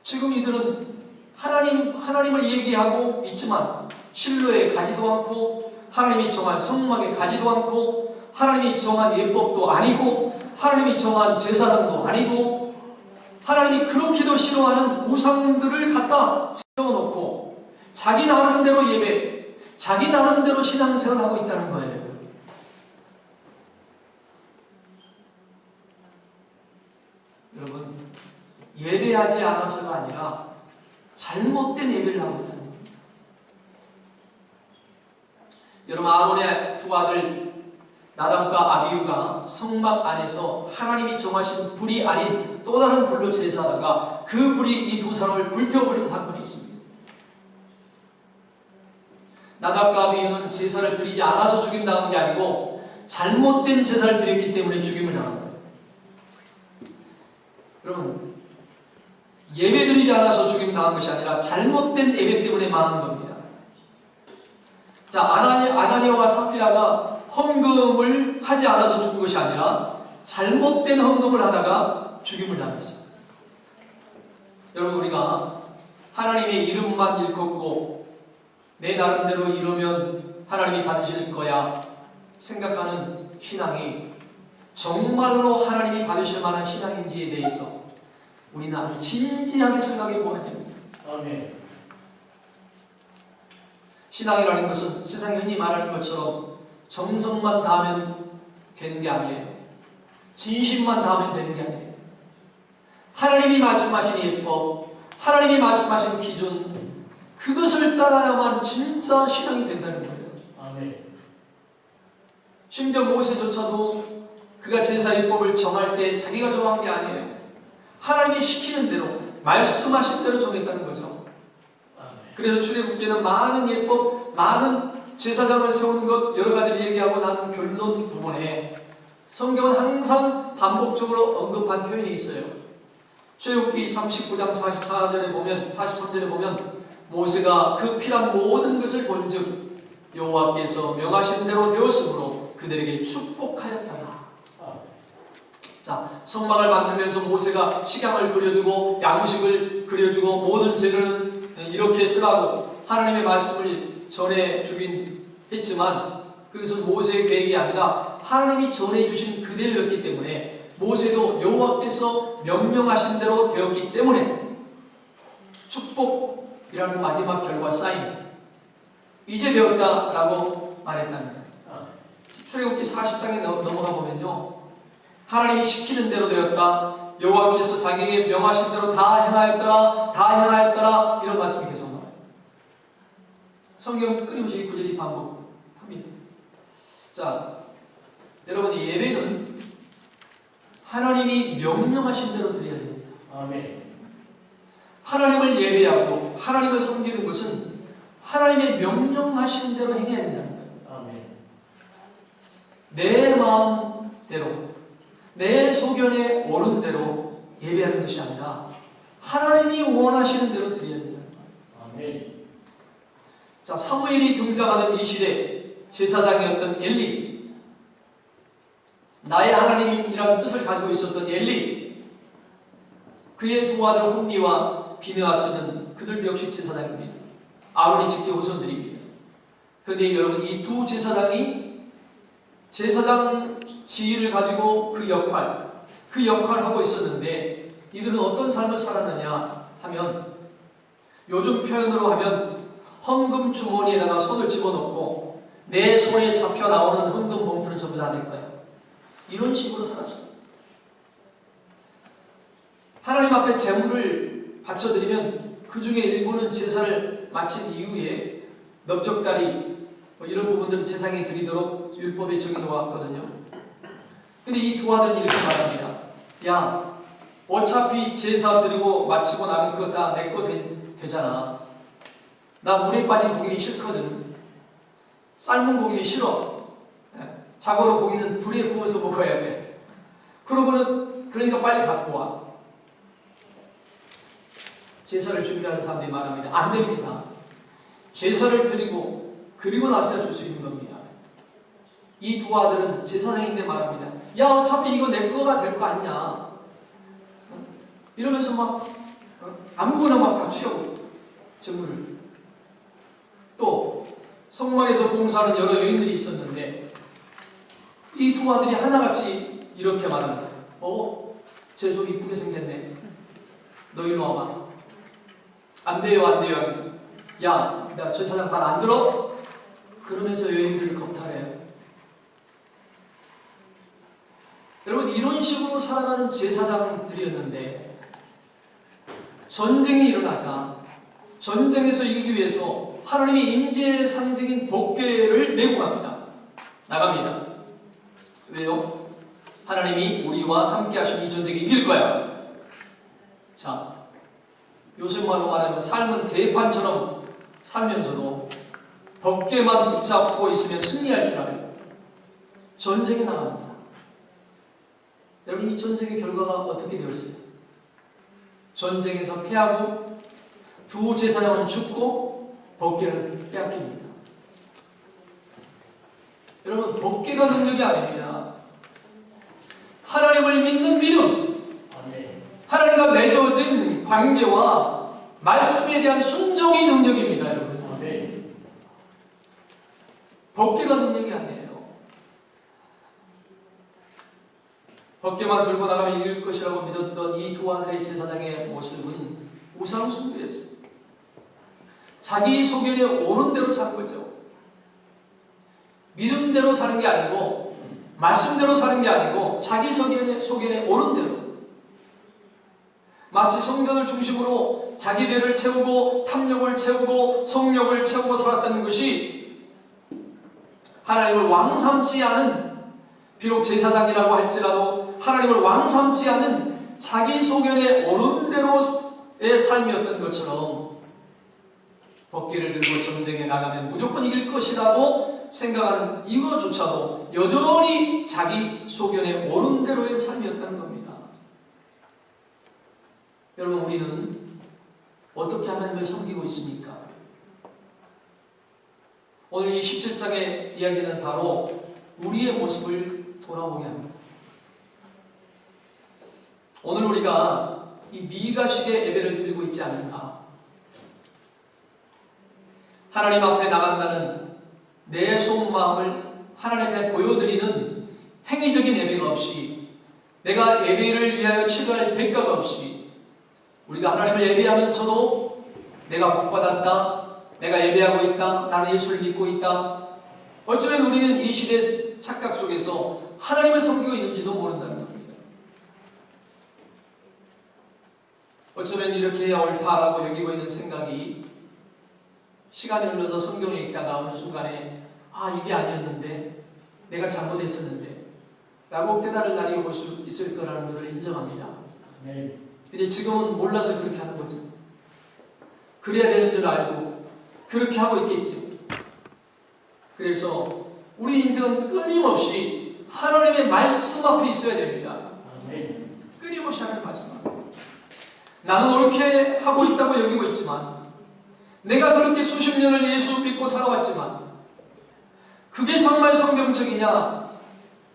지금 이들은 하나님을 얘기하고 있지만 실로에 가지도 않고 하나님이 정한 성막에 가지도 않고 하나님이 정한 예법도 아니고 하나님이 정한 제사장도 아니고 하나님이 그렇게도 싫어하는 우상들을 갖다 세워놓고 자기 나름대로 예배, 자기 나름대로 신앙생활을 하고 있다는 거예요. 여러분, 예배하지 않아서가 아니라 잘못된 예배를 하고 있다는 겁니다. 여러분, 아론의 두 아들 나답과 아비후가 성막 안에서 하나님이 정하신 불이 아닌 또 다른 불로 제사하다가 그 불이 이 두 사람을 불태워버린 사건이 있습니다. 나답과 아비후는 제사를 드리지 않아서 죽임당한 게 아니고 잘못된 제사를 드렸기 때문에 죽임을 당한 거예요. 여러분, 예배 드리지 않아서 죽임당한 것이 아니라 잘못된 예배 때문에 망한 겁니다. 자, 아나니아와 삽비라가 헌금을 하지 않아서 죽은 것이 아니라 잘못된 헌금을 하다가 죽임을 당했습니다. 여러분, 우리가 하나님의 이름만 일컫고 내 나름대로 이루면 하나님이 받으실 거야 생각하는 신앙이 정말로 하나님이 받으실 만한 신앙인지에 대해서 우리는 아주 진지하게 생각해 보아야 됩니다. 아멘. 신앙이라는 것은 세상에 흔히 말하는 것처럼 정성만 다하면 되는 게 아니에요. 진심만 다하면 되는 게 아니에요. 하나님이 말씀하신 예법, 하나님이 말씀하신 기준, 그것을 따라야만 진짜 신앙이 된다는 거예요. 아멘. 심지어 모세조차도 그가 제사예법을 정할 때 자기가 정한 게 아니에요. 하나님이 시키는 대로, 말씀하신 대로 정했다는 거죠. 그래서 출애굽기에는 많은 예법, 많은 제사장을 세우는 것 여러 가지를 얘기하고 난 결론 부분에 성경은 항상 반복적으로 언급한 표현이 있어요. 출애굽기 39장 44절에 보면 43절에 보면 모세가 그 필요한 모든 것을 본즉 여호와께서 명하신 대로 되었으므로 그들에게 축복하였다가. 자, 성막을 만들면서 모세가 식양을 그려주고 양식을 그려주고 모든 재료는 이렇게 쓰라고 하나님의 말씀을 전해주긴 했지만 그것은 모세의 계획이 아니라 하나님이 전해주신 그대로였기 때문에 모세도 여호와께서 명령하신 대로 되었기 때문에 축복이라는 마지막 결과 사인 이제 되었다라고 말했답니다. 출애굽기 40장에 넘어가 보면요, 하나님이 시키는 대로 되었다, 여호와께서 자기에게 명하신 대로 다 행하였더라, 다 행하였더라, 이런 말씀이 계속 나와요. 성경 끊임없이 이 구절이 반복합니다. 자, 여러분, 이 예배는 하나님이 명령하신 대로 드려야 됩니다. 아멘. 하나님을 예배하고 하나님을 섬기는 것은 하나님의 명령하신 대로 행해야 된다는 거예요. 아멘. 내 마음대로, 내 소견에 오른 대로 예배하는 것이 아니라 하나님이 원하시는 대로 드려야 된다는 거예요. 아멘. 자, 사무엘이 등장하는 이 시대 제사장이었던 엘리, 나의 하나님이라는 뜻을 가지고 있었던 엘리, 그의 두 아들 홈니와 비느하스는 그들도 역시 제사장입니다. 아론의 직계 후손들입니다. 그런데 여러분, 이 두 제사장이 제사장 지위를 가지고 그 역할을 하고 있었는데, 이들은 어떤 삶을 살았느냐 하면, 요즘 표현으로 하면 헌금 주머니에다가 손을 집어넣고 내 손에 잡혀 나오는 헌금 봉투는 전부 다 내 거야. 이런 식으로 살았어요. 하나님 앞에 제물을 바쳐드리면 그 중에 일부는 제사를 마친 이후에 넓적다리 이런 부분들은 제사장이 드리도록 율법에 정해 놓았거든요. 근데 이 두 아들은 이렇게 말합니다. 야, 어차피 제사 드리고 마치고 나면 그거 다 내 거 되잖아. 나 물에 빠진 고기는 싫거든. 삶은 고기는 싫어. 자고로 고기는 불에 구워서 먹어야 돼. 그러니까 빨리 갖고 와. 제사를 준비하는 사람들이 말합니다. 안 됩니다. 제사를 드리고 그리고 나서야 줄 수 있는 겁니다. 이 두 아들은 제사장인데 말합니다. 야, 어차피 이거 내 거가 될 거 아니냐. 이러면서 막 아무거나 막 다 취하고 제물을. 또 성막에서 봉사하는 여러 여인들이 있었는데 이 두 아들이 하나같이 이렇게 말합니다. 쟤 좀 이쁘게 생겼네. 너 일로 와봐. 안 돼요. 야, 나 제사장 말 안 들어? 그러면서 여인들을 겁탈해요. 여러분, 이런 식으로 살아가는 제사장들이었는데 전쟁이 일어나자 전쟁에서 이기기 위해서 하나님의 임재의 상징인 법궤를 메고 나갑니다. 왜요? 하나님이 우리와 함께 하신 이 전쟁에 이길 거야. 자, 요즘 말로 말하면 삶은 개판처럼 살면서도 법궤만 붙잡고 있으면 승리할 줄 알아요. 전쟁에 나갑니다. 여러분, 이 전쟁의 결과가 어떻게 되었어요? 전쟁에서 패하고 두 제사장은 죽고 법궤는 빼앗깁니다. 여러분, 법궤가 능력이 아닙니다. 하나님을 믿는 믿음, 하나님과 맺어진 관계와 말씀에 대한 순종이 능력입니다. 여러분, 법궤가 능력이 아니에요. 법궤만 들고 나가면 이길 것이라고 믿었던 이 두 아들의 제사장의 모습은 우상 숭배였어요. 자기 소견에 옳은 대로 산 거죠. 믿음대로 사는 게 아니고 말씀대로 사는 게 아니고 자기 소견에 옳은 대로, 마치 성전을 중심으로 자기 배를 채우고 탐욕을 채우고 성욕을 채우고 살았다는 것이 하나님을 왕삼지 않은, 비록 제사장이라고 할지라도 하나님을 왕삼지 않은 자기 소견에 옳은 대로의 삶이었던 것처럼 법궤를 들고 전쟁에 나가면 무조건 이길 것이라고 생각하는 이거조차도 여전히 자기 소견에 옳은 대로의 삶이었다는 겁니다. 여러분, 우리는 어떻게 하나님을 섬기고 있습니까? 오늘 이 17장의 이야기는 바로 우리의 모습을 돌아보게 합니다. 오늘 우리가 이 미가식의 예배를 드리고 있지 않는가? 하나님 앞에 나간다는 내 속마음을 하나님 앞에 보여드리는 행위적인 예배가 없이, 내가 예배를 위하여 치료할 대가가 없이, 우리가 하나님을 예배하면서도 내가 복받았다, 내가 예배하고 있다, 나는 예수를 믿고 있다, 어쩌면 우리는 이 시대의 착각 속에서 하나님을 섬기고 있는지도 모른다는 겁니다. 어쩌면 이렇게 해야 옳다라고 여기고 있는 생각이 시간이 흘러서 성경을 읽다가 어느 순간에 이게 아니었는데, 내가 잘못했었는데 라고 깨달을 날이 올 수 있을 거라는 것을 인정합니다. 근데 지금은 몰라서 그렇게 하는 거죠. 그래야 되는 줄 알고 그렇게 하고 있겠죠. 그래서 우리 인생은 끊임없이 하나님의 말씀 앞에 있어야 됩니다. 끊임없이 하나님의 말씀 앞에. 나는 옳게 하고 있다고 여기고 있지만, 내가 그렇게 수십 년을 예수 믿고 살아왔지만 그게 정말 성경적이냐?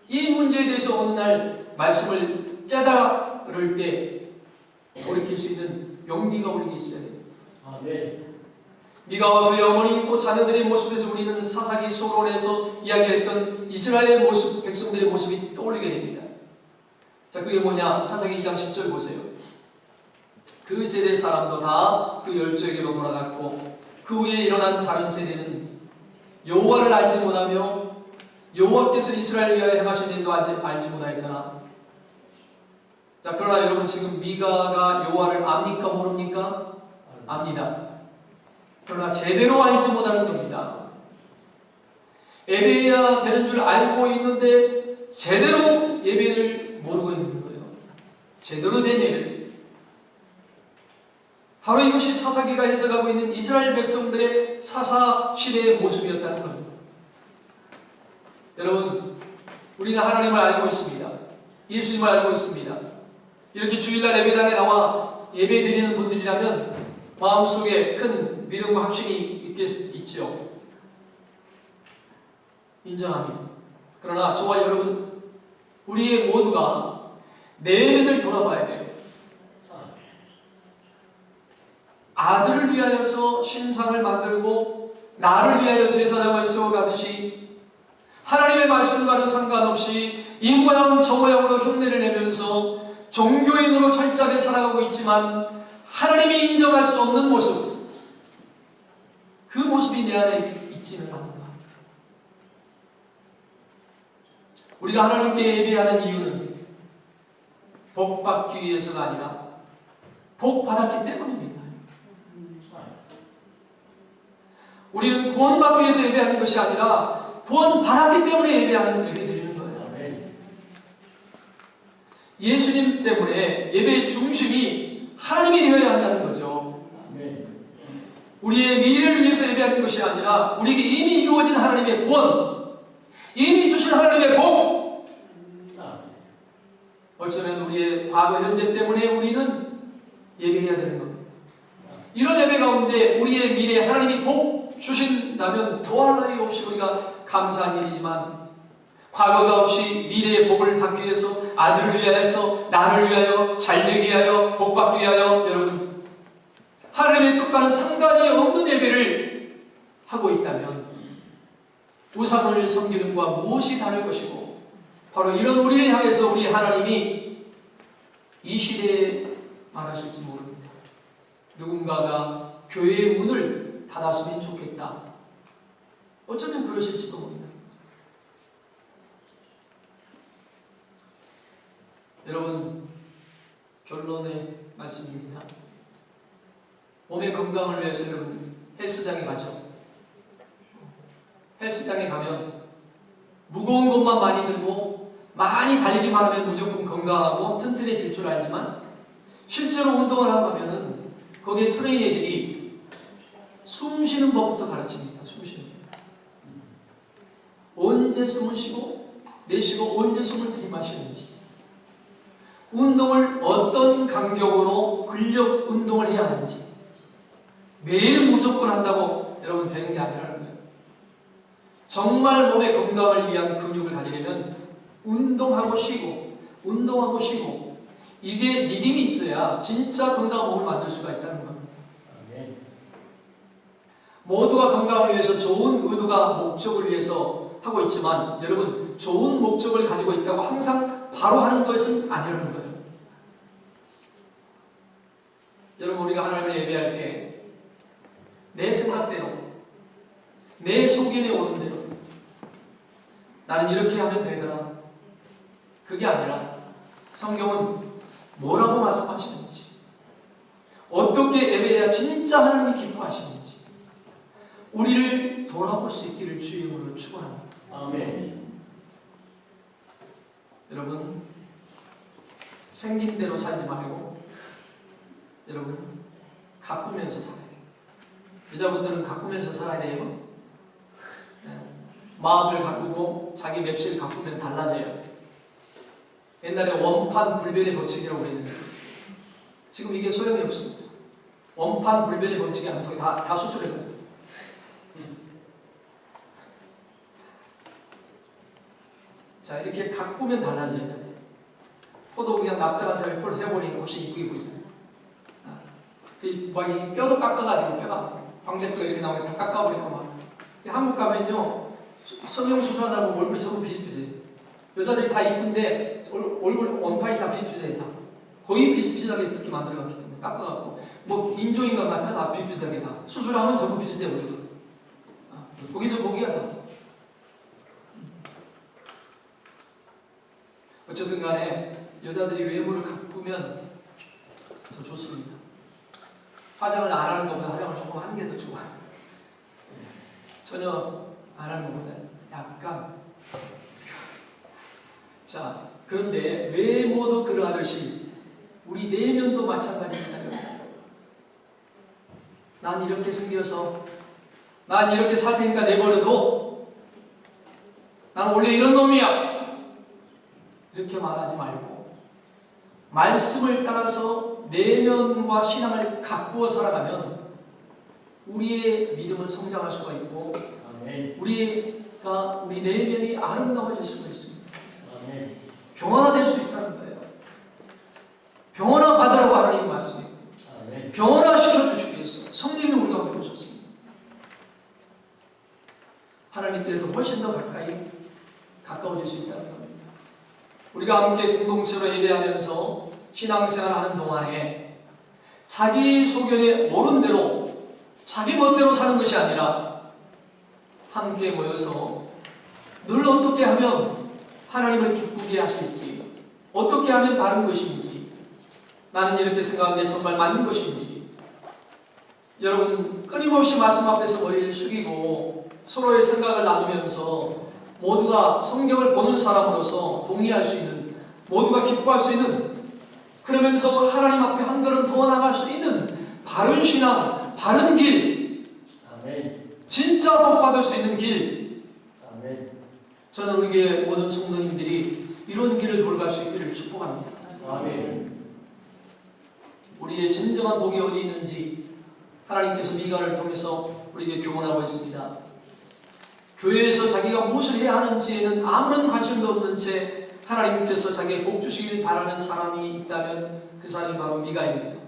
이 문제에 대해서 어느 날 말씀을 깨달을 때 돌이킬 수 있는 용기가 우리에게 있어야 돼요. 아멘. 미가와 그의 어머니 또 자녀들의 모습에서 우리는 사사기 소론에서 이야기했던 이스라엘의 모습, 백성들의 모습이 떠올리게 됩니다. 자, 그게 뭐냐? 사사기 2장 10절 보세요. 그 세대 사람도 다 그 열조에게로 돌아갔고 그 후에 일어난 다른 세대는 여호와를 알지 못하며 여호와께서 이스라엘을 위하여 행하신 일도 알지 못하였더라. 자, 그러나 여러분 지금 미가가 여호와를 압니까 모릅니까? 압니다. 그러나 제대로 알지 못하는 겁니다. 예배해야 되는 줄 알고 있는데 제대로 예배를 모르고 있는 거예요. 제대로 된 예배. 바로 이것이 사사기가 해석하고 있는 이스라엘 백성들의 사사 시대의 모습이었다는 겁니다. 여러분, 우리는 하나님을 알고 있습니다. 예수님을 알고 있습니다. 이렇게 주일날 예배당에 나와 예배 드리는 분들이라면 마음속에 큰 믿음과 확신이 있죠. 인정합니다. 그러나 저와 여러분, 우리의 모두가 내면을 돌아봐야 돼요. 아들을 위하여서 신상을 만들고 나를 위하여 제사장을 세워가듯이 하나님의 말씀과는 상관없이 인모양 저모양으로 흉내를 내면서 종교인으로 철저하게 살아가고 있지만 하나님이 인정할 수 없는 모습, 그 모습이 내 안에 있지는 않는가. 우리가 하나님께 예배하는 이유는 복받기 위해서가 아니라 복받았기 때문입니다. 우리는 구원받기 위해서 예배하는 것이 아니라 구원받았기 때문에 예배드리는 거예요. 예수님 때문에 예배의 중심이 하나님이 되어야 한다는 거죠. 우리의 미래를 위해서 예배하는 것이 아니라 우리에게 이미 이루어진 하나님의 구원, 이미 주신 하나님의 복, 어쩌면 우리의 과거 현재 때문에 우리는 예배해야 되는 겁니다. 이런 예배 가운데 우리의 미래 하나님이 복 주신다면 더할 나위 없이 우리가 감사한 일이지만 과거가 없이 미래의 복을 받기 위해서 아들을 위하여서 나를 위하여 잘되기 위하여 복받기 위하여 여러분 하나님의 뜻과는 상관이 없는 예배를 하고 있다면 우상을 섬기는 것과 무엇이 다를 것이고 바로 이런 우리를 향해서 우리 하나님이 이 시대에 말하실지 모릅니다. 누군가가 교회의 문을 닫았으면 좋겠다. 어쩌면 그러실지도 모릅니다. 여러분, 결론의 말씀입니다. 몸의 건강을 위해서 여러분 헬스장에 가죠. 헬스장에 가면 무거운 것만 많이 들고 많이 달리기만 하면 무조건 건강하고 튼튼해질 줄 알지만 실제로 운동을 하고 가면은 거기에 트레이너들이 숨 쉬는 법부터 가르칩니다. 숨 쉬는 법. 언제 숨을 쉬고 내쉬고 언제 숨을 들이마시는지, 운동을 어떤 간격으로 근력 운동을 해야 하는지, 매일 무조건 한다고 여러분 되는 게 아니라는 거예요. 정말 몸의 건강을 위한 근육을 가지려면 운동하고 쉬고 운동하고 쉬고 이게 리듬이 있어야 진짜 건강한 몸을 만들 수가 있다는 겁니다. 모두가 건강을 위해서 좋은 의도가 목적을 위해서 하고 있지만 여러분 좋은 목적을 가지고 있다고 항상 바로 하는 것은 아니라는 거예요. 여러분 우리가 하나님을 예배할 때 내 생각대로 내 속인에 오는 대로 나는 이렇게 하면 되더라 그게 아니라 성경은 뭐라고 말씀하시는지 어떻게 예배해야 진짜 하나님이 기뻐하시는지 우리를 돌아볼 수 있기를 주의 이름으로 축원합니다. 아멘. 여러분 생긴 대로 살지 말고 여러분 가꾸면서 살아야 돼요. 여자분들은 가꾸면서 살아야 돼요. 네. 마음을 가꾸고 자기 맵시를 가꾸면 달라져요. 옛날에 원판 불변의 법칙이라고 그랬는데 지금 이게 소용이 없습니다. 원판 불변의 법칙이 안 통해 다 수술해요. 자 이렇게 가꾸면 달라져요. 포도 그냥 납작한 살을 풀어 해버리니까 훨씬 이쁘게 보이잖아요. 막 이 뼈도 깎아가지고 뼈가 광대뼈가 이렇게 나오게 다 깎아버리고 막. 한국 가면요 성형 수술하다 보면 얼굴이 전부 비슷비슷해. 여자들이 다 이쁜데 얼굴 원판이 다 비슷비슷해. 다 거의 비슷비슷하게 그렇게 만들어갔기 때문에 깎아갖고 뭐 인조인간 같아 다 비슷비슷하게 다 수술하면 전부 비슷해 버리고. 거기서 거기가 다. 어쨌든 간에 여자들이 외모를 가꾸면 더 좋습니다. 화장을 안 하는 것보다 화장을 조금 하는 게 더 좋아요. 전혀 안 하는 것보다 약간. 자, 그런데 외모도 그러하듯이 우리 내면도 마찬가지입니다. 난 이렇게 생겨서 난 이렇게 살 테니까 내버려둬. 난 원래 이런 놈이야. 이렇게 말하지 말고 말씀을 따라서 내면과 신앙을 가꾸어 살아가면 우리의 믿음은 성장할 수가 있고 우리 내면이 아름다워질 수가 있습니다. 병원화될 수 있다는 거예요. 병원화 받으라고 하나님 말씀이 병원화 시켜주시기 위해서 성령이 우리 가운데 오셨습니다. 하나님께서 훨씬 더 가까워질 수 있다는 겁니다. 우리가 함께 공동체로 예배하면서 신앙생활하는 동안에 자기 소견에 옳은 대로 자기 멋대로 사는 것이 아니라 함께 모여서 늘 어떻게 하면 하나님을 기쁘게 하실지, 어떻게 하면 바른 것인지, 나는 이렇게 생각하는데 정말 맞는 것인지, 여러분 끊임없이 말씀 앞에서 머리를 숙이고 서로의 생각을 나누면서 모두가 성경을 보는 사람으로서 동의할 수 있는, 모두가 기뻐할 수 있는, 그러면서 하나님 앞에 한 걸음 더 나아갈 수 있는 바른 신앙, 바른 길, 진짜 복 받을 수 있는 길. 저는 우리 교회 모든 성도님들이 이런 길을 걸어갈 수 있기를 축복합니다. 우리의 진정한 복이 어디 있는지 하나님께서 미가를 통해서 우리에게 교훈하고 있습니다. 교회에서 자기가 무엇을 해야 하는지에는 아무런 관심도 없는 채 하나님께서 자기의 복 주시길 바라는 사람이 있다면 그 사람이 바로 미가입니다.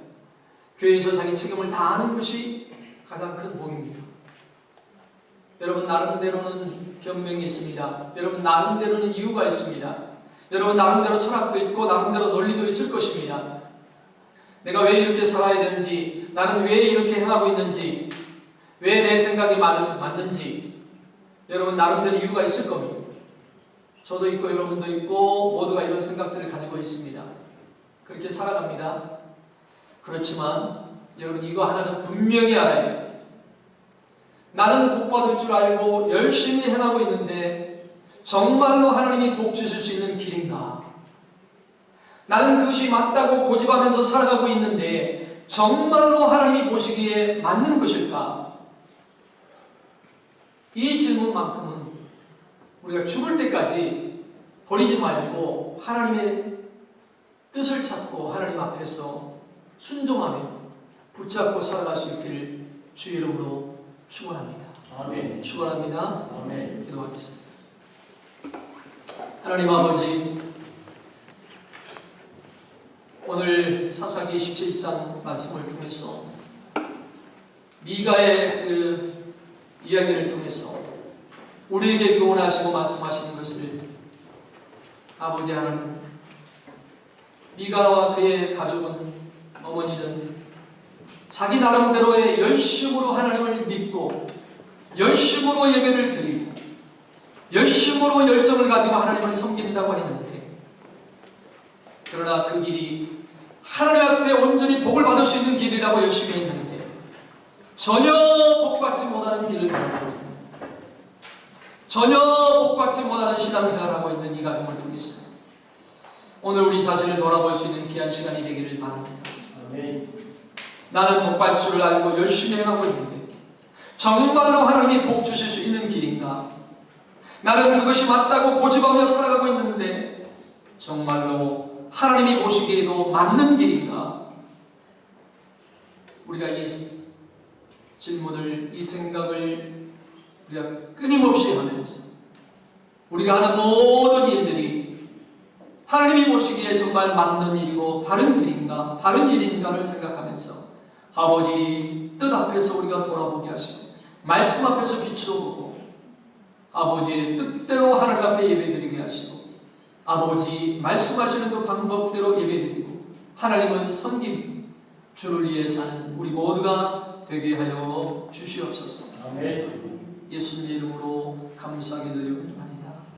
교회에서 자기 책임을 다하는 것이 가장 큰 복입니다. 여러분 나름대로는 변명이 있습니다. 여러분 나름대로는 이유가 있습니다. 여러분 나름대로 철학도 있고 나름대로 논리도 있을 것입니다. 내가 왜 이렇게 살아야 되는지, 나는 왜 이렇게 행하고 있는지, 왜 내 생각이 맞는지 여러분 나름대로 이유가 있을 겁니다. 저도 있고 여러분도 있고 모두가 이런 생각들을 가지고 있습니다. 그렇게 살아갑니다. 그렇지만 여러분 이거 하나는 분명히 알아야 해요. 나는 복 받을 줄 알고 열심히 행하고 있는데 정말로 하나님이 복 주실 수 있는 길인가? 나는 그것이 맞다고 고집하면서 살아가고 있는데 정말로 하나님이 보시기에 맞는 것일까? 이 질문만큼은 우리가 죽을 때까지 버리지 말고 하나님의 뜻을 찾고 하나님 앞에서 순종하며 붙잡고 살아갈 수 있기를 주의 이름으로 축원합니다. 아멘. 축원합니다. 아멘. 기도하겠습니다. 하나님 아버지, 오늘 사사기 17장 말씀을 통해서 미가의 그 이야기를 통해서 우리에게 교훈하시고 말씀하시는 것을 아버지 하나님, 미가와 그의 가족은, 어머니는 자기 나름대로의 열심으로 하나님을 믿고 열심으로 예배를 드리고 열심으로 열정을 가지고 하나님을 섬긴다고 했는데, 그러나 그 길이 하나님 앞에 온전히 복을 받을 수 있는 길이라고 열심히 했는데 전혀 복받지 못하는 길을 걸어가고 있는, 전혀 복받지 못하는 신앙생활을 하고 있는 이 가정을 통해서 오늘 우리 자신을 돌아볼 수 있는 귀한 시간이 되기를 바랍니다. 아멘. 나는 복받을 줄 알고 열심히 행하고 있는데 정말로 하나님이 복 주실 수 있는 길인가? 나는 그것이 맞다고 고집하며 살아가고 있는데 정말로 하나님이 보시기에도 맞는 길인가? 우리가 이 질문을, 이 생각을 우리가 끊임없이 하면서 우리가 하는 모든 일들이 하나님이 보시기에 정말 맞는 일이고 바른 길인가, 바른 일인가를 생각하면서 아버지 뜻 앞에서 우리가 돌아보게 하시고 말씀 앞에서 비추어보고 아버지의 뜻대로 하나님 앞에 예배드리게 하시고 아버지 말씀하시는 그 방법대로 예배드리고 하나님은 섬김 주를 위해 사는 우리 모두가 되게 하여 주시옵소서. 아멘. 예수님의 이름으로 감사하게 드리옵나이다.